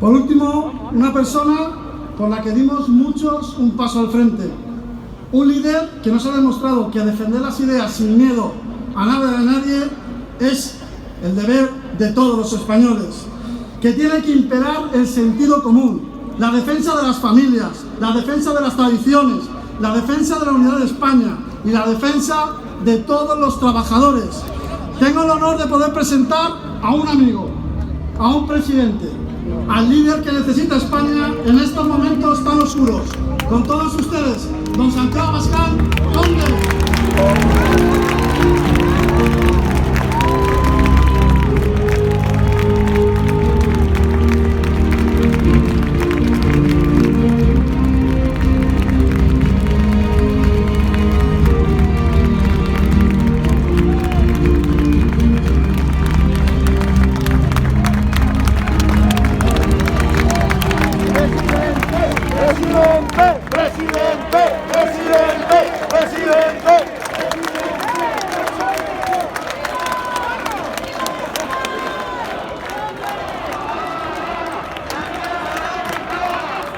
Por último, una persona con la que dimos muchos un paso al frente. Un líder que nos ha demostrado que defender las ideas sin miedo a nada de nadie es el deber de todos los españoles. Que tiene que imperar el sentido común, la defensa de las familias, la defensa de las tradiciones, la defensa de la unidad de España y la defensa de todos los trabajadores. Tengo el honor de poder presentar a un amigo, a un presidente, al líder que necesita España en estos momentos tan oscuros. Con todos ustedes, don Santiago Abascal, conde.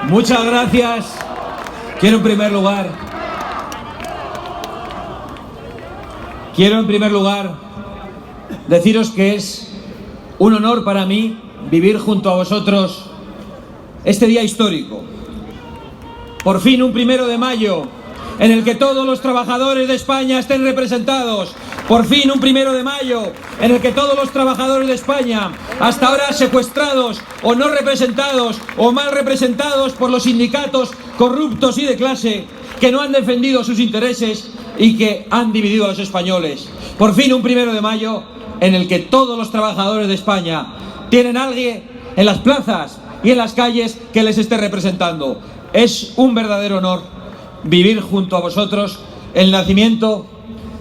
Muchas gracias. Quiero en primer lugar deciros que es un honor para mí vivir junto a vosotros este día histórico. Por fin un 1 de mayo en el que todos los trabajadores de España estén representados. Por fin un 1 de mayo en el que todos los trabajadores de España, hasta ahora secuestrados o no representados o mal representados por los sindicatos corruptos y de clase, que no han defendido sus intereses y que han dividido a los españoles. Por fin un 1 de mayo en el que todos los trabajadores de España tienen a alguien en las plazas y en las calles que les esté representando. Es un verdadero honor vivir junto a vosotros el nacimiento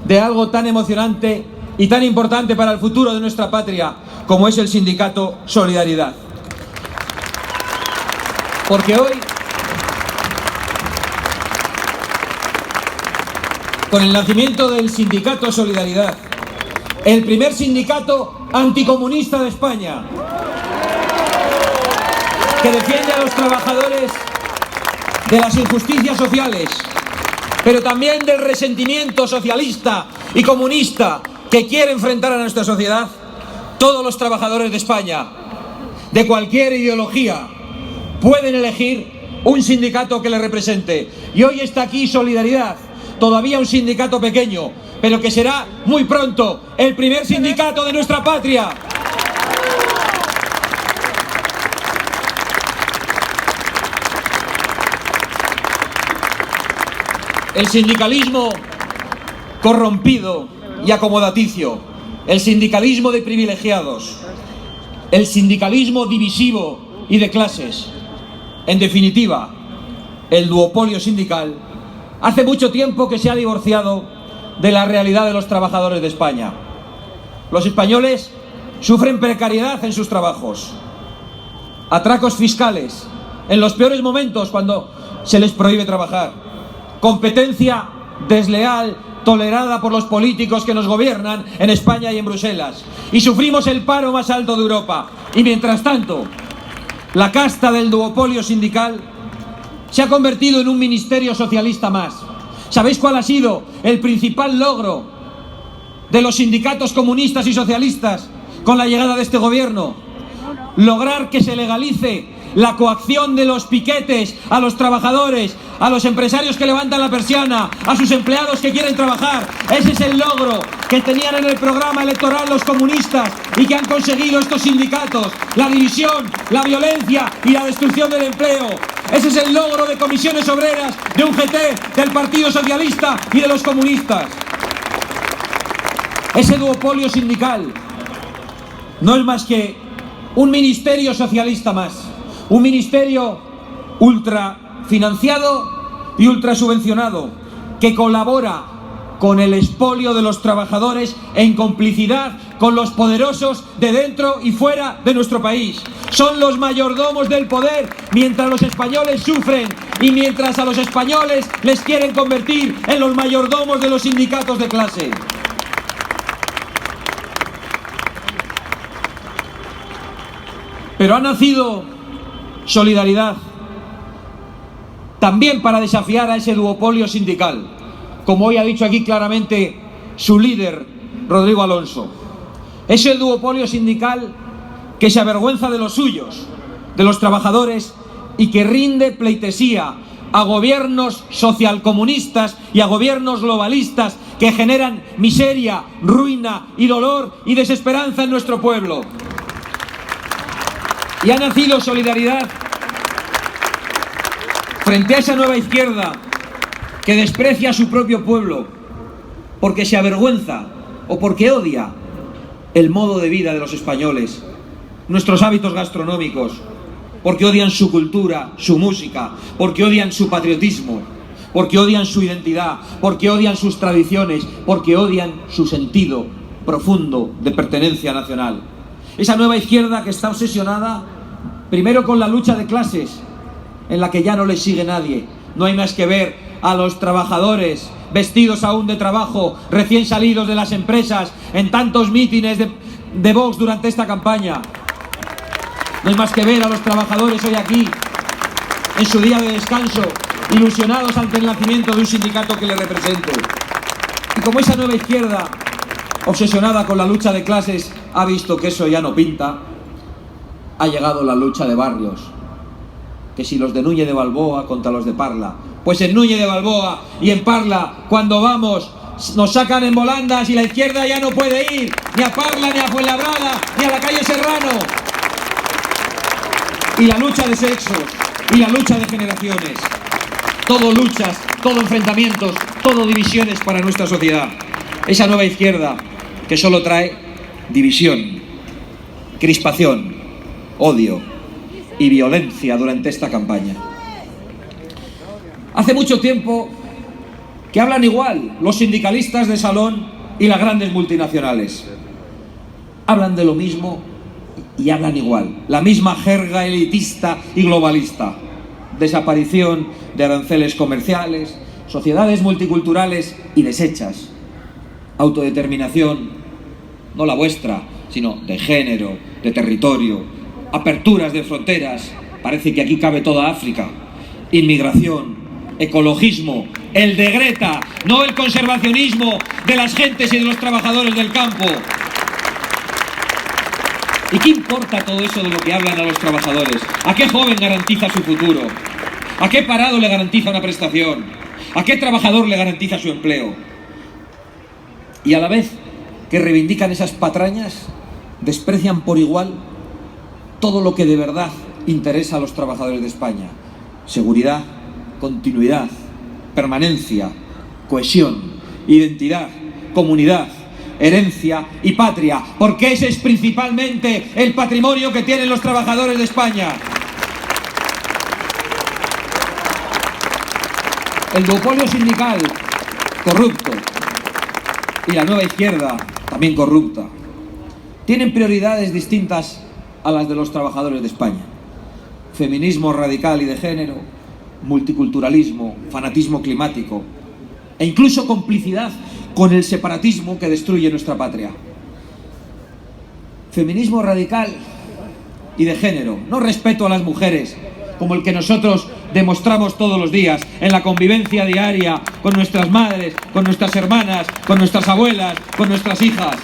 de algo tan emocionante y tan importante para el futuro de nuestra patria como es el sindicato Solidaridad. Porque hoy, con el nacimiento del sindicato Solidaridad, el primer sindicato anticomunista de España, que defiende a los trabajadores de las injusticias sociales, pero también del resentimiento socialista y comunista que quiere enfrentar a nuestra sociedad, todos los trabajadores de España, de cualquier ideología, pueden elegir un sindicato que les represente. Y hoy está aquí Solidaridad, todavía un sindicato pequeño, pero que será muy pronto el primer sindicato de nuestra patria. El sindicalismo corrompido y acomodaticio, el sindicalismo de privilegiados, el sindicalismo divisivo y de clases, en definitiva, el duopolio sindical, hace mucho tiempo que se ha divorciado de la realidad de los trabajadores de España. Los españoles sufren precariedad en sus trabajos, atracos fiscales, en los peores momentos cuando se les prohíbe trabajar, competencia desleal tolerada por los políticos que nos gobiernan en España y en Bruselas. Y sufrimos el paro más alto de Europa. Y mientras tanto, la casta del duopolio sindical se ha convertido en un ministerio socialista más. ¿Sabéis cuál ha sido el principal logro de los sindicatos comunistas y socialistas con la llegada de este gobierno? Lograr que se legalice la coacción de los piquetes a los trabajadores, a los empresarios que levantan la persiana, a sus empleados que quieren trabajar. Ese es el logro que tenían en el programa electoral los comunistas y que han conseguido estos sindicatos: la división, la violencia y la destrucción del empleo. Ese es el logro de Comisiones Obreras, de UGT, del Partido Socialista y de los comunistas. Ese duopolio sindical no es más que un ministerio socialista más, un ministerio ultrafinanciado y ultrasubvencionado que colabora con el expolio de los trabajadores en complicidad con los poderosos de dentro y fuera de nuestro país. Son los mayordomos del poder mientras los españoles sufren y mientras a los españoles les quieren convertir en los mayordomos de los sindicatos de clase. Pero ha nacido solidaridad, también para desafiar a ese duopolio sindical, como hoy ha dicho aquí claramente su líder, Rodrigo Alonso. Ese duopolio sindical que se avergüenza de los suyos, de los trabajadores, y que rinde pleitesía a gobiernos socialcomunistas y a gobiernos globalistas que generan miseria, ruina y dolor y desesperanza en nuestro pueblo. Y ha nacido solidaridad frente a esa nueva izquierda que desprecia a su propio pueblo porque se avergüenza o porque odia el modo de vida de los españoles, nuestros hábitos gastronómicos, porque odian su cultura, su música, porque odian su patriotismo, porque odian su identidad, porque odian sus tradiciones, porque odian su sentido profundo de pertenencia nacional. Esa nueva izquierda que está obsesionada primero con la lucha de clases, en la que ya no le sigue nadie. No hay más que ver a los trabajadores vestidos aún de trabajo, recién salidos de las empresas, en tantos mítines de Vox durante esta campaña. No hay más que ver a los trabajadores hoy aquí, en su día de descanso, ilusionados ante el nacimiento de un sindicato que les represente. Y como esa nueva izquierda, obsesionada con la lucha de clases, ha visto que eso ya no pinta, ha llegado la lucha de barrios. Que si los de Núñez de Balboa contra los de Parla. Pues en Núñez de Balboa y en Parla, cuando vamos, nos sacan en volandas y la izquierda ya no puede ir ni a Parla, ni a Fuenlabrada, ni a la calle Serrano. Y la lucha de sexos, y la lucha de generaciones. Todo luchas, todo enfrentamientos, todo divisiones para nuestra sociedad. Esa nueva izquierda que solo trae división, crispación, odio y violencia durante esta campaña. Hace mucho tiempo que hablan igual los sindicalistas de salón y las grandes multinacionales. Hablan de lo mismo y hablan igual. La misma jerga elitista y globalista. Desaparición de aranceles comerciales, sociedades multiculturales y deshechas. Autodeterminación, no la vuestra, sino de género, de territorio. Aperturas de fronteras, parece que aquí cabe toda África. Inmigración, ecologismo, el de Greta, no el conservacionismo de las gentes y de los trabajadores del campo. ¿Y qué importa todo eso de lo que hablan a los trabajadores? ¿A qué joven garantiza su futuro? ¿A qué parado le garantiza una prestación? ¿A qué trabajador le garantiza su empleo? Y a la vez que reivindican esas patrañas, desprecian por igual todo lo que de verdad interesa a los trabajadores de España. Seguridad, continuidad, permanencia, cohesión, identidad, comunidad, herencia y patria, porque ese es principalmente el patrimonio que tienen los trabajadores de España. El duopolio sindical, corrupto, y la nueva izquierda, también corrupta, tienen prioridades distintas a las de los trabajadores de España. Feminismo radical y de género, multiculturalismo, fanatismo climático e incluso complicidad con el separatismo que destruye nuestra patria. Feminismo radical y de género, no respeto a las mujeres, como el que nosotros demostramos todos los días en la convivencia diaria con nuestras madres, con nuestras hermanas, con nuestras abuelas, con nuestras hijas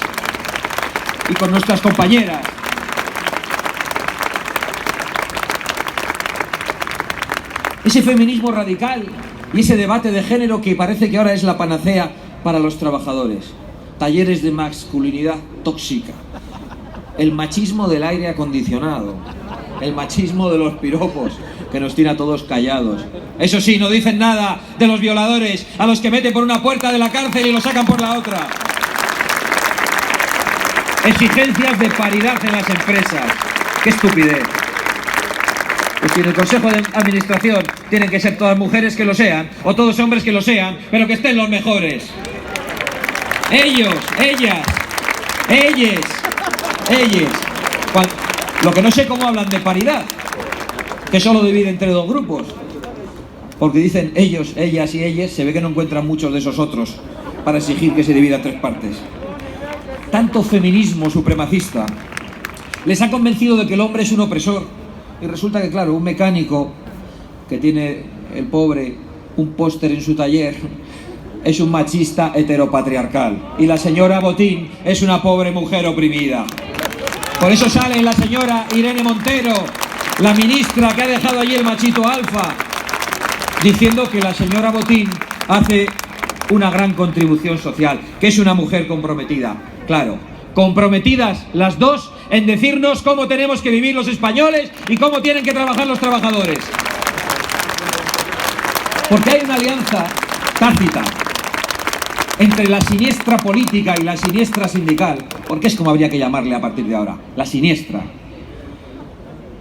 y con nuestras compañeras. Ese feminismo radical y ese debate de género que parece que ahora es la panacea para los trabajadores. Talleres de masculinidad tóxica. El machismo del aire acondicionado. El machismo de los piropos que nos tiene a todos callados. Eso sí, no dicen nada de los violadores a los que meten por una puerta de la cárcel y los sacan por la otra. Exigencias de paridad en las empresas. ¡Qué estupidez! Pues si en el Consejo de Administración tienen que ser todas mujeres, que lo sean, o todos hombres, que lo sean, pero que estén los mejores. Ellos, ellas, ellos. Lo que no sé cómo hablan de paridad, que solo divide entre dos grupos. Porque dicen ellos, ellas y ellas, se ve que no encuentran muchos de esos otros para exigir que se divida a tres partes. Tanto feminismo supremacista les ha convencido de que el hombre es un opresor Y resulta que, claro, un mecánico que tiene, el pobre, un póster en su taller, es un machista heteropatriarcal. Y la señora Botín es una pobre mujer oprimida. Por eso sale la señora Irene Montero, la ministra que ha dejado allí el machito alfa, diciendo que la señora Botín hace una gran contribución social, que es una mujer comprometida. Claro, comprometidas las dos en decirnos cómo tenemos que vivir los españoles y cómo tienen que trabajar los trabajadores. Porque hay una alianza tácita entre la siniestra política y la siniestra sindical, porque es como habría que llamarle a partir de ahora, la siniestra,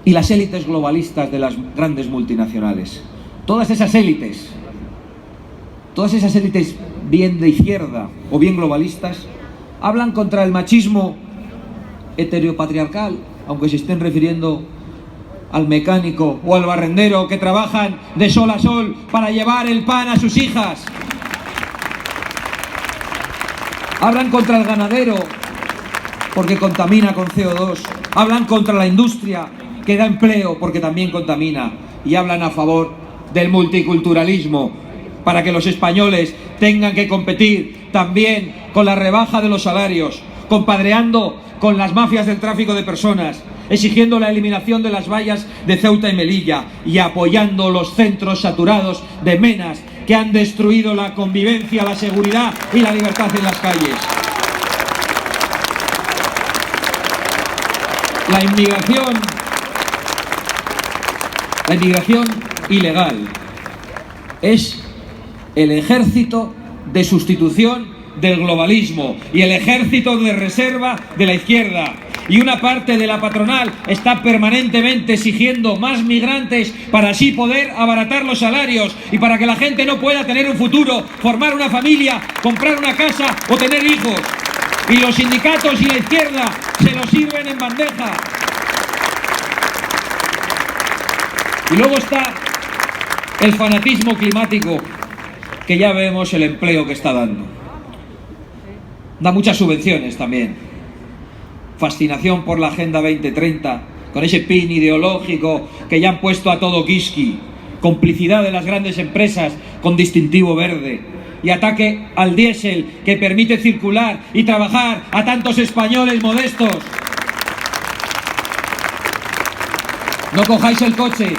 y las élites globalistas de las grandes multinacionales. Todas esas élites bien de izquierda o bien globalistas, hablan contra el machismo heteropatriarcal, aunque se estén refiriendo al mecánico o al barrendero que trabajan de sol a sol para llevar el pan a sus hijas. Hablan contra el ganadero porque contamina con CO2. Hablan contra la industria que da empleo porque también contamina. Y hablan a favor del multiculturalismo para que los españoles tengan que competir también con la rebaja de los salarios, compadreando con las mafias del tráfico de personas, exigiendo la eliminación de las vallas de Ceuta y Melilla y apoyando los centros saturados de menas que han destruido la convivencia, la seguridad y la libertad en las calles. La inmigración ilegal es el ejército de sustitución del globalismo y el ejército de reserva de la izquierda. Y una parte de la patronal está permanentemente exigiendo más migrantes para así poder abaratar los salarios y para que la gente no pueda tener un futuro, formar una familia, comprar una casa o tener hijos. Y los sindicatos y la izquierda se lo sirven en bandeja. Y luego está el fanatismo climático, que ya vemos el empleo que está dando. Da muchas subvenciones también. Fascinación por la Agenda 2030, con ese pin ideológico que ya han puesto a todo Kiski. Complicidad de las grandes empresas con distintivo verde. Y ataque al diésel que permite circular y trabajar a tantos españoles modestos. No cojáis el coche.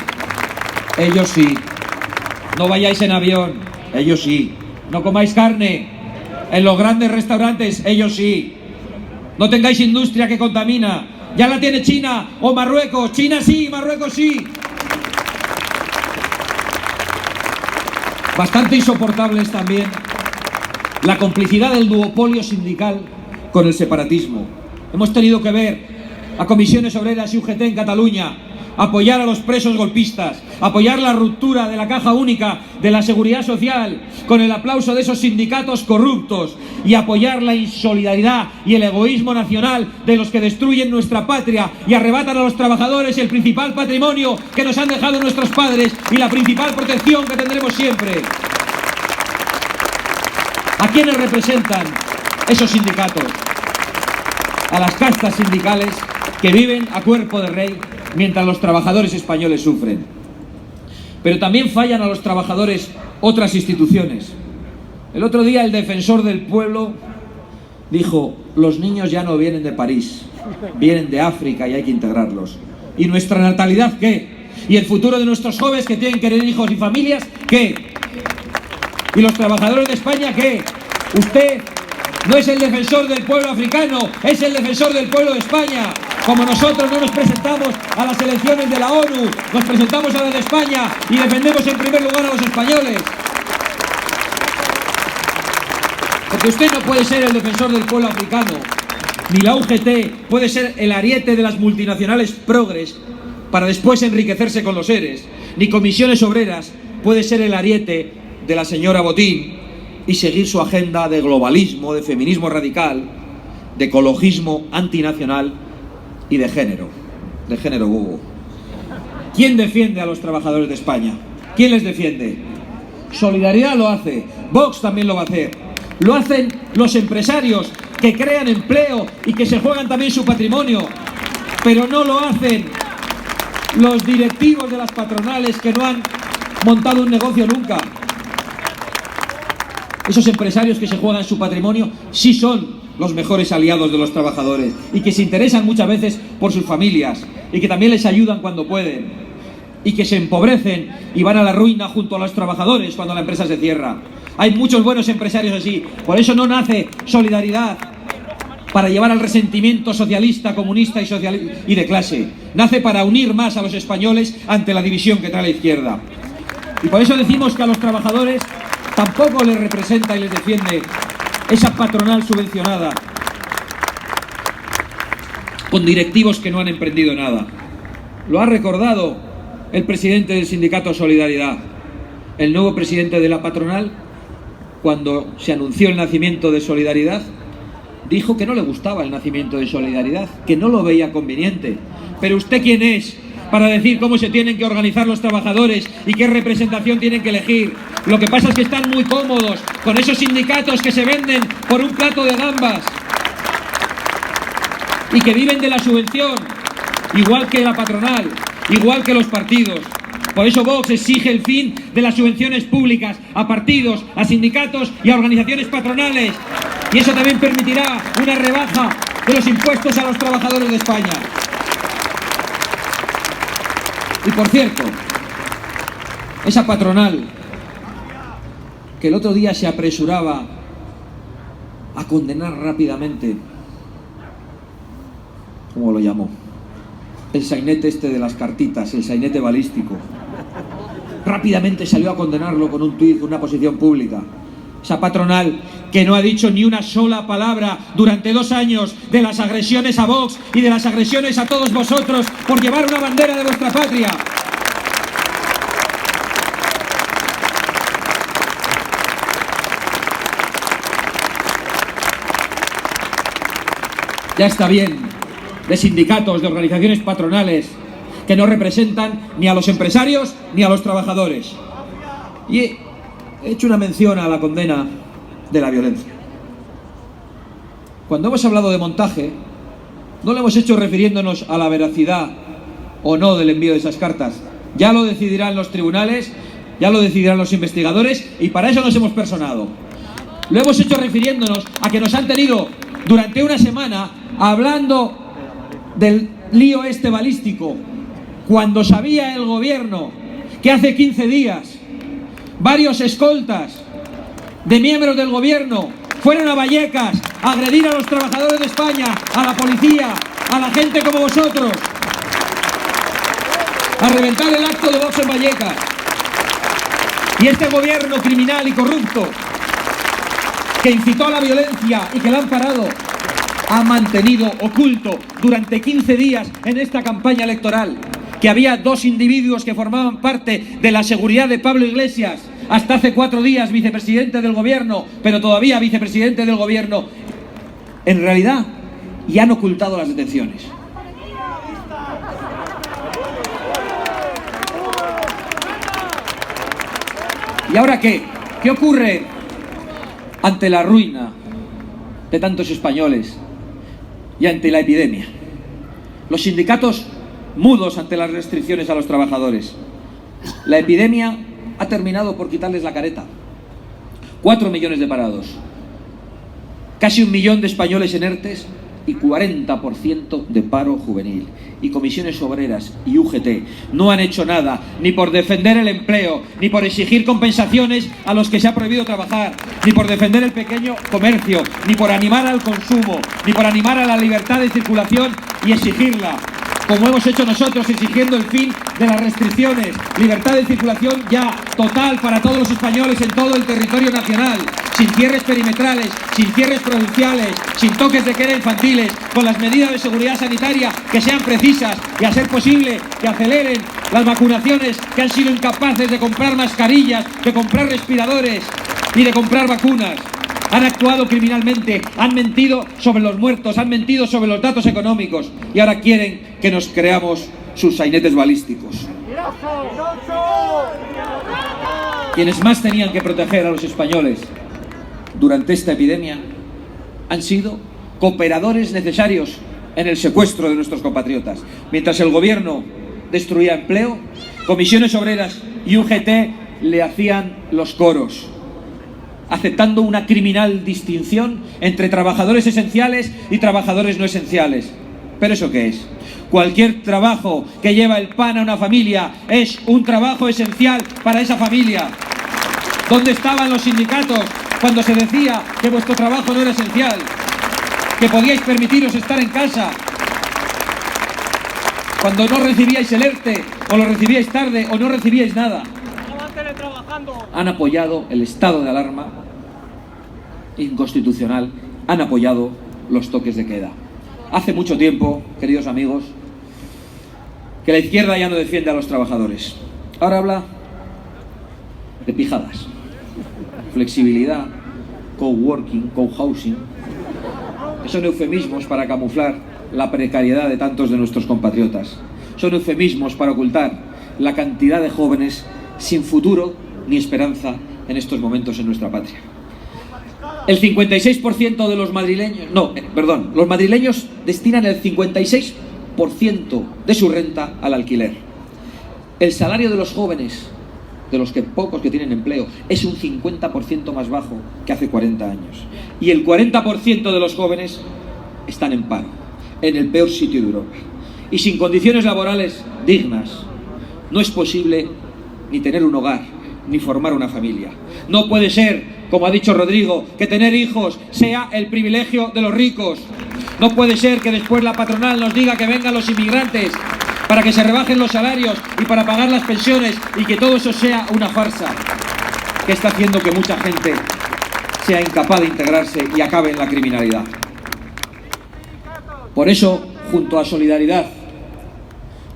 Ellos sí. No vayáis en avión. Ellos sí. No comáis carne en los grandes restaurantes. Ellos sí. No tengáis industria que contamina. Ya la tiene China o Marruecos. China sí, Marruecos sí. Bastante insoportable es también la complicidad del duopolio sindical con el separatismo. Hemos tenido que ver a Comisiones Obreras y UGT en Cataluña apoyar a los presos golpistas, apoyar la ruptura de la caja única de la seguridad social con el aplauso de esos sindicatos corruptos y apoyar la insolidaridad y el egoísmo nacional de los que destruyen nuestra patria y arrebatan a los trabajadores el principal patrimonio que nos han dejado nuestros padres y la principal protección que tendremos siempre. ¿A quiénes representan esos sindicatos? A las castas sindicales que viven a cuerpo de rey mientras los trabajadores españoles sufren. Pero también fallan a los trabajadores otras instituciones. El otro día el defensor del pueblo dijo: los niños ya no vienen de París, vienen de África y hay que integrarlos. ¿Y nuestra natalidad qué? ¿Y el futuro de nuestros jóvenes que tienen que tener hijos y familias qué? ¿Y los trabajadores de España qué? Usted no es el defensor del pueblo africano, es el defensor del pueblo de España. Como nosotros no nos presentamos a las elecciones de la ONU, nos presentamos a las de España y defendemos en primer lugar a los españoles. Porque usted no puede ser el defensor del pueblo africano, ni la UGT puede ser el ariete de las multinacionales progres para después enriquecerse con los seres, ni Comisiones Obreras puede ser el ariete de la señora Botín y seguir su agenda de globalismo, de feminismo radical, de ecologismo antinacional y de género bobo. ¿Quién defiende a los trabajadores de España? ¿Quién les defiende? Solidaridad lo hace, Vox también lo va a hacer, lo hacen los empresarios que crean empleo y que se juegan también su patrimonio, pero no lo hacen los directivos de las patronales que no han montado un negocio nunca. Esos empresarios que se juegan su patrimonio sí son los mejores aliados de los trabajadores y que se interesan muchas veces por sus familias y que también les ayudan cuando pueden y que se empobrecen y van a la ruina junto a los trabajadores cuando la empresa se cierra. Hay muchos buenos empresarios así. Por eso no nace Solidaridad para llevar al resentimiento socialista, comunista y de clase. Nace para unir más a los españoles ante la división que trae la izquierda. Y por eso decimos que a los trabajadores tampoco les representa y les defiende esa patronal subvencionada con directivos que no han emprendido nada. Lo ha recordado el presidente del sindicato Solidaridad, el nuevo presidente de la patronal, cuando se anunció el nacimiento de Solidaridad, dijo que no le gustaba el nacimiento de Solidaridad, que no lo veía conveniente. Pero ¿usted quién es para decir cómo se tienen que organizar los trabajadores y qué representación tienen que elegir? Lo que pasa es que están muy cómodos con esos sindicatos que se venden por un plato de gambas y que viven de la subvención, igual que la patronal, igual que los partidos. Por eso Vox exige el fin de las subvenciones públicas a partidos, a sindicatos y a organizaciones patronales. Y eso también permitirá una rebaja de los impuestos a los trabajadores de España. Y por cierto, esa patronal que el otro día se apresuraba a condenar rápidamente, ¿cómo lo llamó? El sainete este de las cartitas, el sainete balístico. Rápidamente salió a condenarlo con un tuit, con una posición pública. Esa patronal que no ha dicho ni una sola palabra durante 2 años de las agresiones a Vox y de las agresiones a todos vosotros por llevar una bandera de vuestra patria. Ya está bien de sindicatos, de organizaciones patronales que no representan ni a los empresarios ni a los trabajadores. Y he hecho una mención a la condena de la violencia. Cuando hemos hablado de montaje, no lo hemos hecho refiriéndonos a la veracidad o no del envío de esas cartas. Ya lo decidirán los tribunales, ya lo decidirán los investigadores y para eso nos hemos personado. Lo hemos hecho refiriéndonos a que nos han tenido durante una semana hablando del lío este balístico, cuando sabía el gobierno que hace 15 días varios escoltas de miembros del gobierno fueron a Vallecas a agredir a los trabajadores de España, a la policía, a la gente como vosotros, a reventar el acto de Vox en Vallecas. Y este gobierno criminal y corrupto que incitó a la violencia y que la han parado, ha mantenido oculto durante 15 días en esta campaña electoral que había 2 individuos que formaban parte de la seguridad de Pablo Iglesias, hasta hace 4 días vicepresidente del gobierno, pero todavía vicepresidente del gobierno, en realidad, y han ocultado las detenciones. ¿Y ahora qué? ¿Qué ocurre ante la ruina de tantos españoles y ante la epidemia? Los sindicatos mudos ante las restricciones a los trabajadores. La epidemia ha terminado por quitarles la careta. 4 millones de parados, casi 1 millón de españoles en ERTES y 40% de paro juvenil. Y comisiones obreras y UGT no han hecho nada, ni por defender el empleo, ni por exigir compensaciones a los que se ha prohibido trabajar, ni por defender el pequeño comercio, ni por animar al consumo, ni por animar a la libertad de circulación y exigirla, como hemos hecho nosotros, exigiendo el fin de las restricciones, libertad de circulación ya total para todos los españoles en todo el territorio nacional, sin cierres perimetrales, sin cierres provinciales, sin toques de queda infantiles, con las medidas de seguridad sanitaria que sean precisas y a ser posible que aceleren las vacunaciones, que han sido incapaces de comprar mascarillas, de comprar respiradores y de comprar vacunas. Han actuado criminalmente, han mentido sobre los muertos, han mentido sobre los datos económicos y ahora quieren que nos creamos sus sainetes balísticos. Quienes más tenían que proteger a los españoles durante esta epidemia han sido cooperadores necesarios en el secuestro de nuestros compatriotas. Mientras el gobierno destruía empleo, Comisiones Obreras y UGT le hacían los coros, aceptando una criminal distinción entre trabajadores esenciales y trabajadores no esenciales. ¿Pero eso qué es? Cualquier trabajo que lleva el pan a una familia es un trabajo esencial para esa familia. ¿Dónde estaban los sindicatos cuando se decía que vuestro trabajo no era esencial? Que podíais permitiros estar en casa. Cuando no recibíais el ERTE, o lo recibíais tarde, o no recibíais nada. Han apoyado el estado de alarma inconstitucional, han apoyado los toques de queda. Hace mucho tiempo, queridos amigos, que la izquierda ya no defiende a los trabajadores. Ahora habla de pijadas, flexibilidad, coworking, cohousing. Son eufemismos para camuflar la precariedad de tantos de nuestros compatriotas. Son eufemismos para ocultar la cantidad de jóvenes sin futuro ni esperanza en estos momentos en nuestra patria. El 56% de los madrileños... los madrileños destinan el 56% de su renta al alquiler. El salario de los jóvenes, de los pocos que tienen empleo, es un 50% más bajo que hace 40 años. Y el 40% de los jóvenes están en paro, en el peor sitio de Europa. Y sin condiciones laborales dignas, no es posible ni tener un hogar, ni formar una familia. No puede ser, como ha dicho Rodrigo, que tener hijos sea el privilegio de los ricos. No puede ser que después la patronal nos diga que vengan los inmigrantes para que se rebajen los salarios y para pagar las pensiones, y que todo eso sea una farsa que está haciendo que mucha gente sea incapaz de integrarse y acabe en la criminalidad. Por eso, junto a Solidaridad,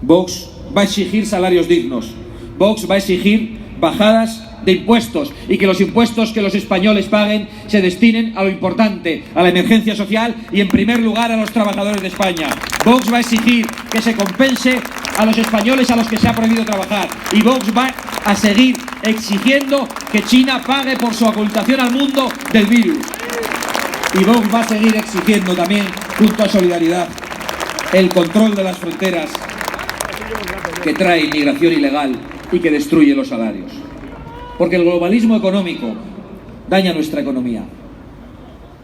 Vox va a exigir salarios dignos. Vox va a exigir bajadas de impuestos, y que los impuestos que los españoles paguen se destinen a lo importante, a la emergencia social y en primer lugar a los trabajadores de España. Vox va a exigir que se compense a los españoles a los que se ha prohibido trabajar, y Vox va a seguir exigiendo que China pague por su ocultación al mundo del virus. Y Vox va a seguir exigiendo también, junto a Solidaridad, el control de las fronteras que trae inmigración ilegal y que destruye los salarios. Porque el globalismo económico daña nuestra economía.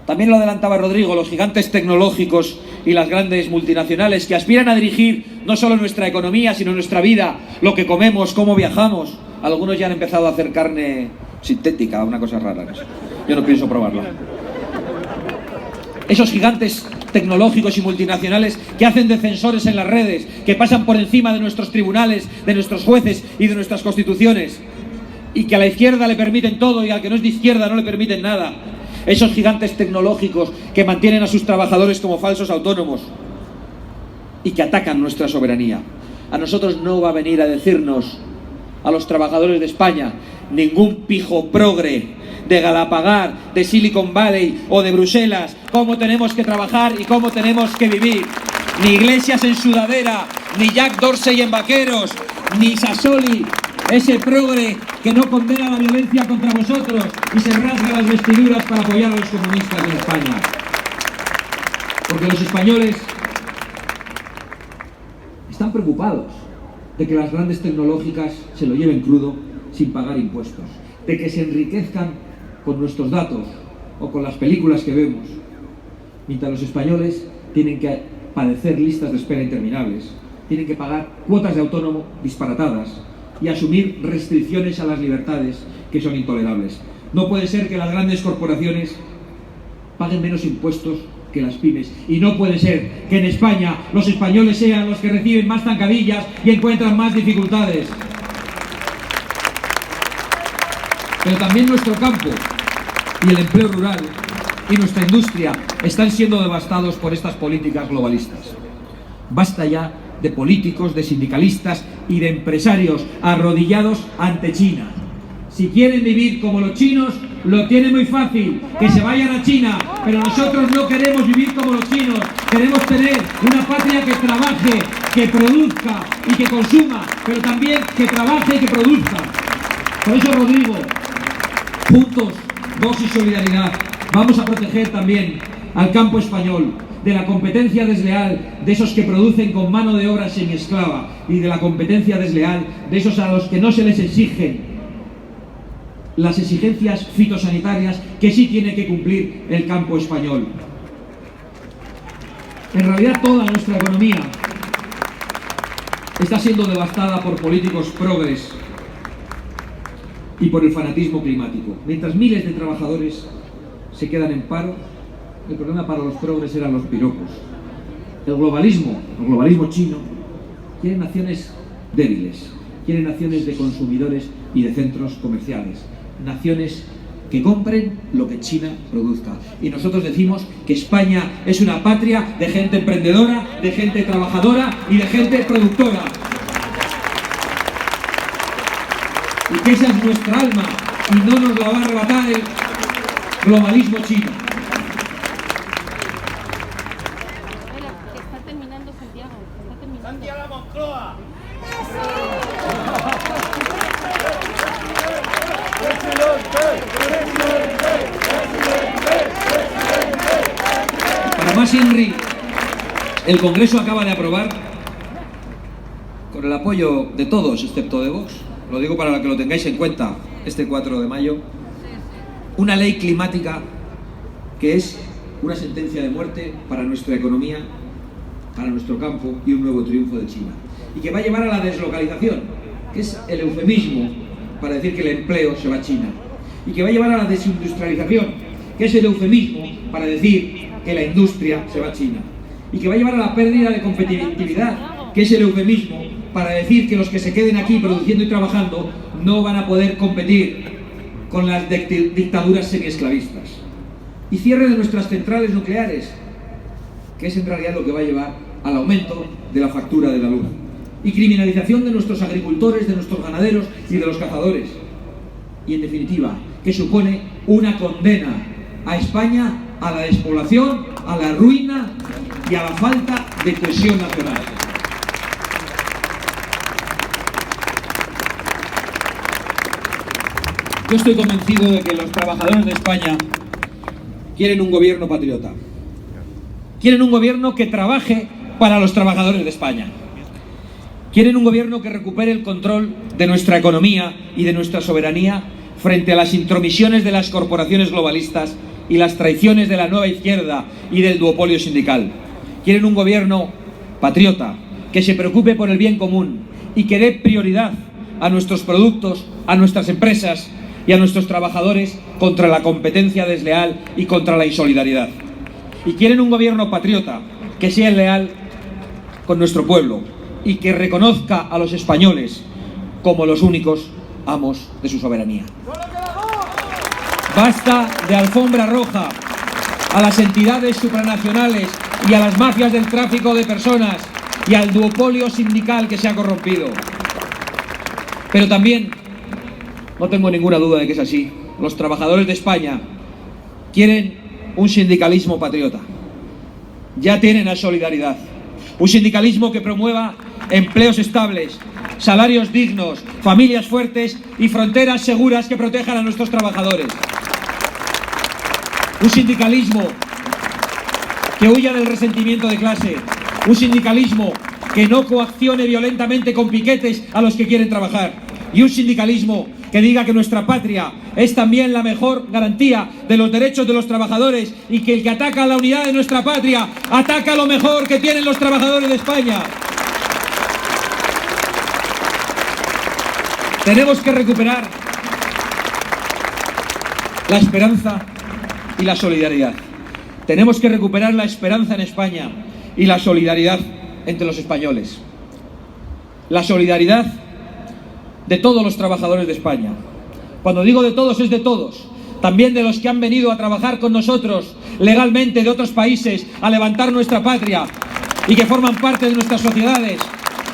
También lo adelantaba Rodrigo, los gigantes tecnológicos y las grandes multinacionales que aspiran a dirigir no solo nuestra economía, sino nuestra vida, lo que comemos, cómo viajamos. Algunos ya han empezado a hacer carne sintética, una cosa rara. Yo no pienso probarla. Esos gigantes tecnológicos y multinacionales que hacen defensores en las redes, que pasan por encima de nuestros tribunales, de nuestros jueces y de nuestras constituciones, y que a la izquierda le permiten todo y al que no es de izquierda no le permiten nada. Esos gigantes tecnológicos que mantienen a sus trabajadores como falsos autónomos y que atacan nuestra soberanía. A nosotros no va a venir a decirnos, a los trabajadores de España, ningún pijo progre de Galapagar, de Silicon Valley o de Bruselas, cómo tenemos que trabajar y cómo tenemos que vivir. Ni Iglesias en sudadera, ni Jack Dorsey en vaqueros, ni Sassoli, ese progre que no condena la violencia contra vosotros y se rasga las vestiduras para apoyar a los comunistas en España. Porque los españoles están preocupados de que las grandes tecnológicas se lo lleven crudo sin pagar impuestos, de que se enriquezcan con nuestros datos o con las películas que vemos, mientras los españoles tienen que padecer listas de espera interminables, tienen que pagar cuotas de autónomo disparatadas y asumir restricciones a las libertades que son intolerables. No puede ser que las grandes corporaciones paguen menos impuestos que las pymes, y no puede ser que en España los españoles sean los que reciben más zancadillas y encuentran más dificultades. Pero también nuestro campo y el empleo rural y nuestra industria están siendo devastados por estas políticas globalistas. Basta ya de políticos, de sindicalistas y de empresarios arrodillados ante China. Si quieren vivir como los chinos, lo tienen muy fácil, que se vayan a China, pero nosotros no queremos vivir como los chinos, queremos tener una patria que trabaje, que produzca y que consuma, pero también que trabaje y que produzca. Por eso, Rodrigo, juntos, Vox y Solidaridad, vamos a proteger también al campo español, de la competencia desleal de esos que producen con mano de obra semiesclava y de la competencia desleal de esos a los que no se les exigen las exigencias fitosanitarias que sí tiene que cumplir el campo español. En realidad toda nuestra economía está siendo devastada por políticos progres y por el fanatismo climático. Mientras miles de trabajadores se quedan en paro, el problema para los progres eran los piropos. El globalismo chino, quiere naciones débiles, quiere naciones de consumidores y de centros comerciales, naciones que compren lo que China produzca. Y nosotros decimos que España es una patria de gente emprendedora, de gente trabajadora y de gente productora. Y que esa es nuestra alma y no nos la va a arrebatar el globalismo chino. Está terminando Santiago. ¡Santiago Moncloa! Para más Henry, el Congreso acaba de aprobar, con el apoyo de todos excepto de Vox, lo digo para que lo tengáis en cuenta, este 4 de mayo, una ley climática que es una sentencia de muerte para nuestra economía, para nuestro campo y un nuevo triunfo de China. Y que va a llevar a la deslocalización, que es el eufemismo para decir que el empleo se va a China. Y que va a llevar a la desindustrialización, que es el eufemismo para decir que la industria se va a China. Y que va a llevar a la pérdida de competitividad, que es el eufemismo para decir que los que se queden aquí produciendo y trabajando no van a poder competir con las dictaduras semiesclavistas. Y cierre de nuestras centrales nucleares, que es en realidad lo que va a llevar al aumento de la factura de la luz. Y criminalización de nuestros agricultores, de nuestros ganaderos y de los cazadores. Y en definitiva, que supone una condena a España a la despoblación, a la ruina y a la falta de cohesión nacional. Yo estoy convencido de que los trabajadores de España quieren un gobierno patriota. Quieren un gobierno que trabaje para los trabajadores de España. Quieren un gobierno que recupere el control de nuestra economía y de nuestra soberanía frente a las intromisiones de las corporaciones globalistas y las traiciones de la nueva izquierda y del duopolio sindical. Quieren un gobierno patriota que se preocupe por el bien común y que dé prioridad a nuestros productos, a nuestras empresas y a nuestros trabajadores contra la competencia desleal y contra la insolidaridad. Y quieren un gobierno patriota que sea leal con nuestro pueblo y que reconozca a los españoles como los únicos amos de su soberanía. Basta de alfombra roja a las entidades supranacionales y a las mafias del tráfico de personas y al duopolio sindical que se ha corrompido. Pero también, no tengo ninguna duda de que es así, los trabajadores de España quieren un sindicalismo patriota. Ya tienen a Solidaridad. Un sindicalismo que promueva empleos estables, salarios dignos, familias fuertes y fronteras seguras que protejan a nuestros trabajadores. Un sindicalismo que huya del resentimiento de clase. Un sindicalismo que no coaccione violentamente con piquetes a los que quieren trabajar. Y un sindicalismo que diga que nuestra patria es también la mejor garantía de los derechos de los trabajadores y que el que ataca a la unidad de nuestra patria ataca lo mejor que tienen los trabajadores de España. Tenemos que recuperar la esperanza y la solidaridad. Tenemos que recuperar la esperanza en España y la solidaridad entre los españoles. La solidaridad de todos los trabajadores de España. Cuando digo de todos, es de todos. También de los que han venido a trabajar con nosotros legalmente de otros países a levantar nuestra patria y que forman parte de nuestras sociedades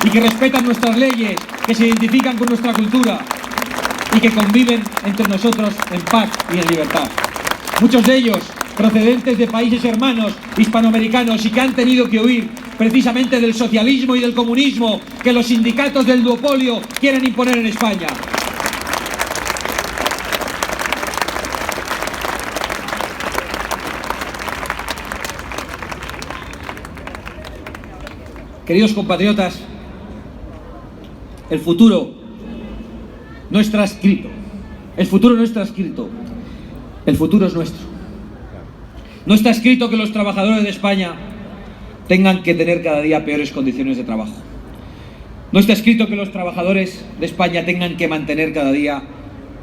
y que respetan nuestras leyes, que se identifican con nuestra cultura y que conviven entre nosotros en paz y en libertad. Muchos de ellos procedentes de países hermanos hispanoamericanos y que han tenido que huir precisamente del socialismo y del comunismo que los sindicatos del duopolio quieren imponer en España. Queridos compatriotas, el futuro no está escrito. El futuro no está escrito. El futuro es nuestro. No está escrito que los trabajadores de España tengan que tener cada día peores condiciones de trabajo. No está escrito que los trabajadores de España tengan que mantener cada día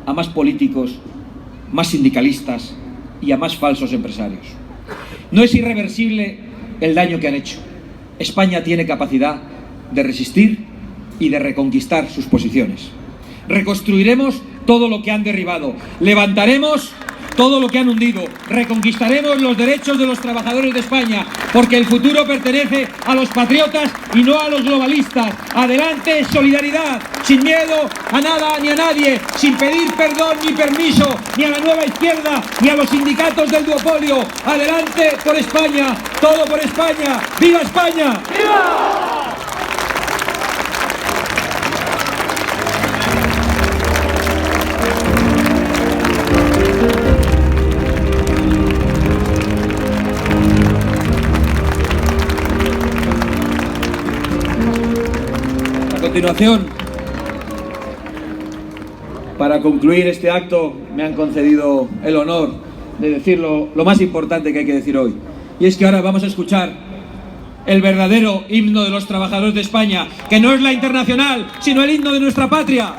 a más políticos, más sindicalistas y a más falsos empresarios. No es irreversible el daño que han hecho. España tiene capacidad de resistir y de reconquistar sus posiciones. Reconstruiremos todo lo que han derribado, levantaremos todo lo que han hundido, reconquistaremos los derechos de los trabajadores de España, porque el futuro pertenece a los patriotas y no a los globalistas. Adelante, solidaridad, sin miedo a nada ni a nadie, sin pedir perdón ni permiso, ni a la nueva izquierda, ni a los sindicatos del duopolio. Adelante por España, todo por España. ¡Viva España! ¡Viva! A continuación, para concluir este acto, me han concedido el honor de decir lo más importante que hay que decir hoy. Y es que ahora vamos a escuchar el verdadero himno de los trabajadores de España, que no es la internacional, sino el himno de nuestra patria.